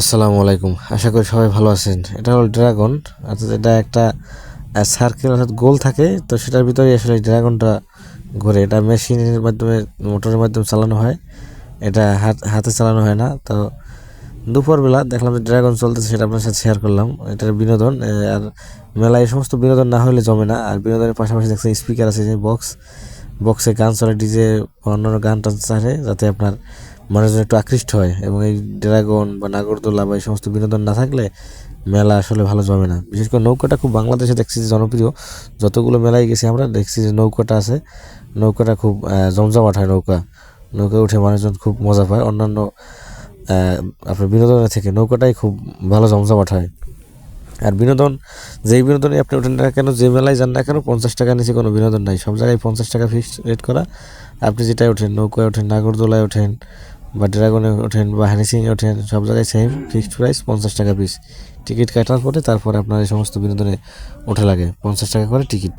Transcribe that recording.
আসসালামু আলাইকুম, আশা করি সবাই ভালো আছেন। এটা হলো ড্রাগন, অর্থাৎ এটা একটা সার্কেল অর্থাৎ গোল থাকে, তো সেটার ভিতরে আসলে ড্রাগনটা ঘুরে। এটা মেশিনের মাধ্যমে, মোটরের মাধ্যমে চালানো হয়, এটা হাতে চালানো হয় না। তো দুপুরবেলা দেখলাম যে ড্রাগন চলতেছে, সেটা আপনার সাথে শেয়ার করলাম। এটার বিনোদন আর মেলায় এই সমস্ত বিনোদন না হলে জমে না। আর বিনোদনের পাশাপাশি দেখছেন স্পিকার আছে, যে বক্সে গান চলে, ডিজে অন্যান্য গান টান চালে, যাতে আপনার মানুষজন একটু আকৃষ্ট হয়। এবং এই ড্রাগন বা নাগরদোলা বা এই সমস্ত বিনোদন না থাকলে মেলা আসলে ভালো জমে না। বিশেষ করে নৌকাটা খুব বাংলাদেশে দেখছি যে জনপ্রিয়। যতগুলো মেলায় গেছি আমরা দেখছি যে নৌকাটা আছে, নৌকাটা খুব জমজমাট হয়। নৌকায় উঠে মানুষজন খুব মজা পায়। অন্যান্য আপনার বিনোদনের থেকে নৌকাটাই খুব ভালো জমজমাট হয়। আর বিনোদন, যেই বিনোদনে আপনি ওঠেন না কেন, যে মেলায় যান না কেন, 50 টাকা নিচে কোনো বিনোদন নাই। সব জায়গায় 50 টাকা ফিক্সড রেট করা। আপনি যেটাই ওঠেন, নৌকায় ওঠেন, নাগরদোলায় ওঠেন, বা ড্রাগনে ওঠেন, বা হ্যানিসিংয়ে ওঠেন, সব জায়গায় সেম ফিক্সড প্রাইস 50 টাকা পিস। টিকিট কাটার পরে তারপরে আপনার এই সমস্ত বিনোদনে ওঠা লাগে, 50 টাকা করে টিকিট।